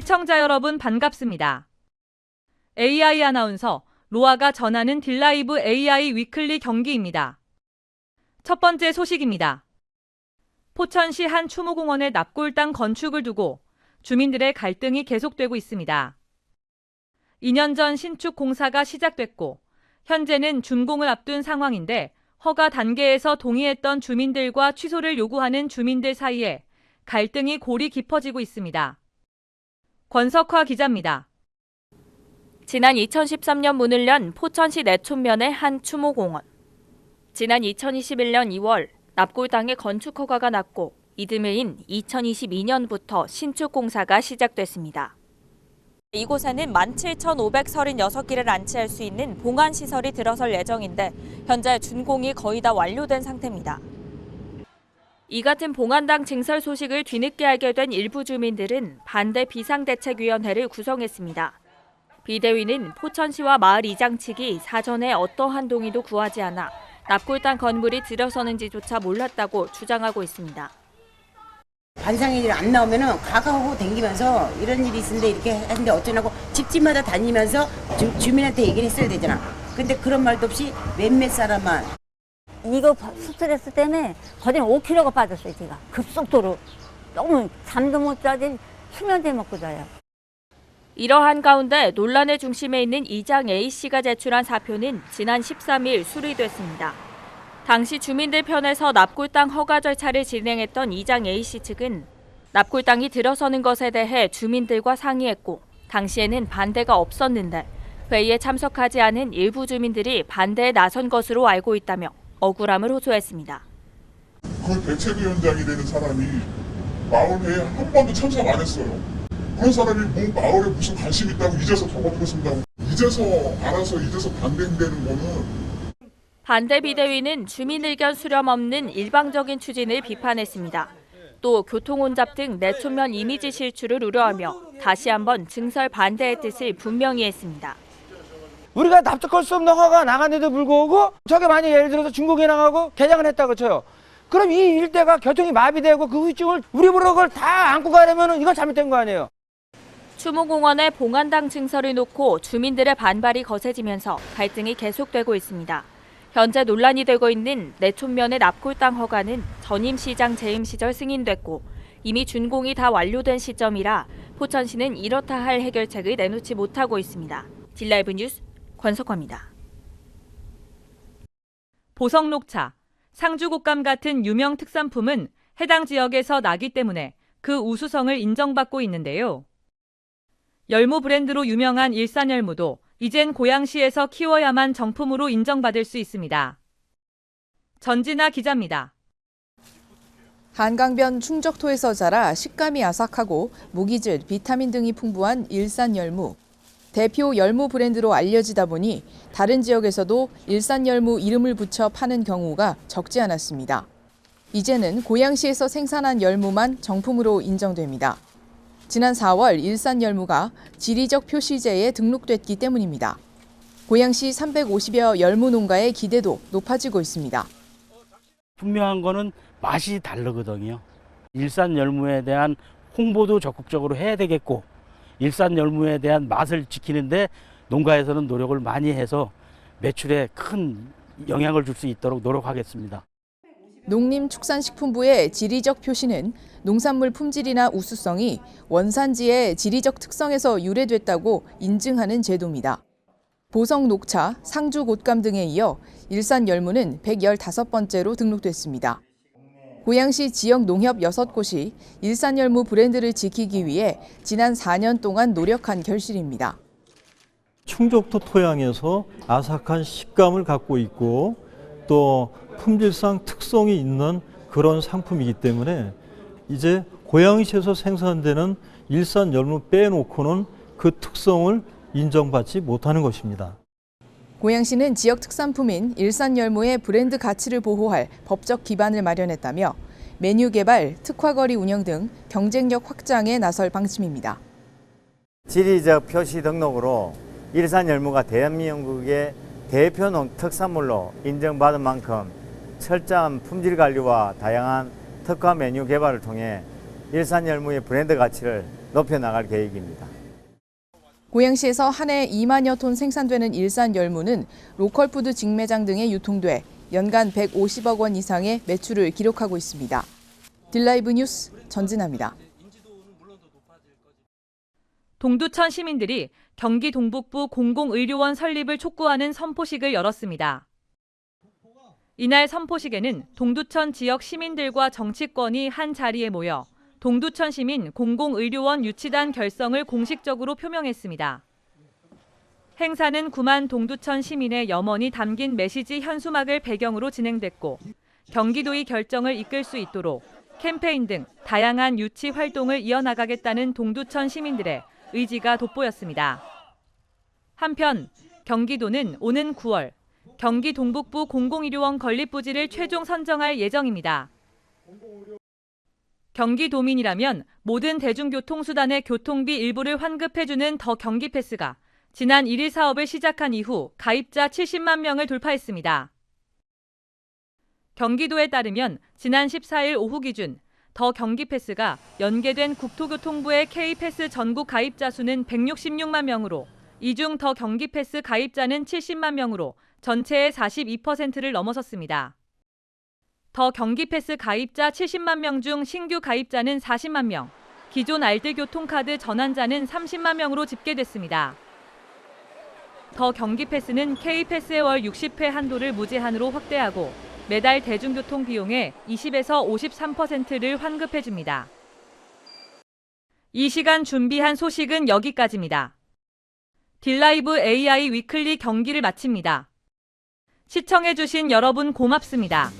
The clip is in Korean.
시청자 여러분 반갑습니다. AI 아나운서 로아가 전하는 딜라이브 AI 위클리 경기입니다. 첫 번째 소식입니다. 포천시 한 추모공원의 납골당 건축을 두고 주민들의 갈등이 계속되고 있습니다. 2년 전 신축 공사가 시작됐고 현재는 준공을 앞둔 상황인데 허가 단계에서 동의했던 주민들과 취소를 요구하는 주민들 사이에 갈등이 골이 깊어지고 있습니다. 권석화 기자입니다. 지난 2013년 문을 연 포천시 내촌면의 한 추모공원. 지난 2021년 2월 납골당의 건축 허가가 났고 이듬해인 2022년부터 신축 공사가 시작됐습니다. 이곳에는 17,536기를 안치할 수 있는 봉안시설이 들어설 예정인데 현재 준공이 거의 다 완료된 상태입니다. 이 같은 봉안당 증설 소식을 뒤늦게 알게 된 일부 주민들은 반대 비상대책위원회를 구성했습니다. 비대위는 포천시와 마을 이장 측이 사전에 어떠한 동의도 구하지 않아 납골당 건물이 들어서는지조차 몰랐다고 주장하고 있습니다. 반상회의를 안 나오면은 가가하고 댕기면서 이런 일이 있는데 이렇게 했는데 어쩌냐고 집집마다 다니면서 주민한테 얘기를 했어야 되잖아. 근데 그런 말도 없이 몇몇 사람만. 이거 스트레스 때문에 거진 5kg가 빠졌어요, 제가. 급속도로. 너무 잠도 못 자지 수면제 먹고 자요. 이러한 가운데 논란의 중심에 있는 이장 A씨가 제출한 사표는 지난 13일 수리됐습니다. 당시 주민들 편에서 납골당 허가 절차를 진행했던 이장 A씨 측은 납골당이 들어서는 것에 대해 주민들과 상의했고 당시에는 반대가 없었는데 회의에 참석하지 않은 일부 주민들이 반대에 나선 것으로 알고 있다며 억울함을 호소했습니다. 그 대책위원장이 되는 사람이 마을회의에 한 번도 참석 안 했어요. 그런 사람이 뭐 마을에 무슨 관심 있다고 이제서 적어보겠습니다고. 이제서 알아서 이제서 반대되는 거는. 반대 비대위는 주민 의견 수렴 없는 일방적인 추진을 비판했습니다. 또 교통혼잡 등 내촌면 이미지 실추를 우려하며 다시 한번 증설 반대의 뜻을 분명히 했습니다. 우리가 납득할 수 없는 허가가 나갔는데도 불구하고 저게 만약 예를 들어서 준공이 나가고 개장을 했다고 쳐요. 그럼 이 일대가 교통이 마비되고 그 후유증을 우리 보러 그걸 다 안고 가려면 이건 잘못된 거 아니에요. 추모공원에 봉안당 증설을 놓고 주민들의 반발이 거세지면서 갈등이 계속되고 있습니다. 현재 논란이 되고 있는 내촌면의 납골당 허가는 전임 시장 재임 시절 승인됐고 이미 준공이 다 완료된 시점이라 포천시는 이렇다 할 해결책을 내놓지 못하고 있습니다. 딜라이브 뉴스 권석화입니다. 보성녹차, 상주곶감 같은 유명 특산품은 해당 지역에서 나기 때문에 그 우수성을 인정받고 있는데요. 열무 브랜드로 유명한 일산열무도 이젠 고양시에서 키워야만 정품으로 인정받을 수 있습니다. 전진아 기자입니다. 한강변 충적토에서 자라 식감이 아삭하고 무기질, 비타민 등이 풍부한 일산열무. 대표 열무 브랜드로 알려지다 보니 다른 지역에서도 일산열무 이름을 붙여 파는 경우가 적지 않았습니다. 이제는 고양시에서 생산한 열무만 정품으로 인정됩니다. 지난 4월 일산열무가 지리적 표시제에 등록됐기 때문입니다. 고양시 350여 열무 농가의 기대도 높아지고 있습니다. 분명한 거는 맛이 다르거든요. 일산 열무에 대한 홍보도 적극적으로 해야 되겠고 일산 열무에 대한 맛을 지키는데 농가에서는 노력을 많이 해서 매출에 큰 영향을 줄 수 있도록 노력하겠습니다. 농림축산식품부의 지리적 표시는 농산물 품질이나 우수성이 원산지의 지리적 특성에서 유래됐다고 인증하는 제도입니다. 보성녹차, 상주곶감 등에 이어 일산열무는 115번째로 등록됐습니다. 고양시 지역 농협 6곳이 일산열무 브랜드를 지키기 위해 지난 4년 동안 노력한 결실입니다. 충적도 토양에서 아삭한 식감을 갖고 있고 또 품질상 특성이 있는 그런 상품이기 때문에 이제 고양시에서 생산되는 일산열무 빼놓고는 그 특성을 인정받지 못하는 것입니다. 고양시는 지역 특산품인 일산열무의 브랜드 가치를 보호할 법적 기반을 마련했다며 메뉴 개발, 특화거리 운영 등 경쟁력 확장에 나설 방침입니다. 지리적 표시 등록으로 일산열무가 대한민국의 대표 특산물로 인정받은 만큼 철저한 품질 관리와 다양한 특화 메뉴 개발을 통해 일산열무의 브랜드 가치를 높여나갈 계획입니다. 고양시에서 한 해 2만여 톤 생산되는 일산열무는 로컬푸드 직매장 등에 유통돼 연간 150억 원 이상의 매출을 기록하고 있습니다. 딜라이브 뉴스 전진아입니다. 동두천 시민들이 경기 동북부 공공의료원 설립을 촉구하는 선포식을 열었습니다. 이날 선포식에는 동두천 지역 시민들과 정치권이 한 자리에 모여 동두천 시민 공공의료원 유치단 결성을 공식적으로 표명했습니다. 행사는 9만 동두천 시민의 염원이 담긴 메시지 현수막을 배경으로 진행됐고 경기도의 결정을 이끌 수 있도록 캠페인 등 다양한 유치 활동을 이어나가겠다는 동두천 시민들의 의지가 돋보였습니다. 한편 경기도는 오는 9월 경기 동북부 공공의료원 건립부지를 최종 선정할 예정입니다. 경기도민이라면 모든 대중교통수단의 교통비 일부를 환급해주는 더 경기패스가 지난 1일 사업을 시작한 이후 가입자 70만 명을 돌파했습니다. 경기도에 따르면 지난 14일 오후 기준 더 경기패스가 연계된 국토교통부의 K패스 전국 가입자 수는 166만 명으로 이 중 더 경기패스 가입자는 70만 명으로 전체의 42%를 넘어섰습니다. 더 경기패스 가입자 70만 명 중 신규 가입자는 40만 명, 기존 알뜰교통카드 전환자는 30만 명으로 집계됐습니다. 더 경기패스는 K패스의 월 60회 한도를 무제한으로 확대하고 매달 대중교통 비용의 20에서 53%를 환급해줍니다. 이 시간 준비한 소식은 여기까지입니다. 딜라이브 AI 위클리 경기를 마칩니다. 시청해주신 여러분 고맙습니다.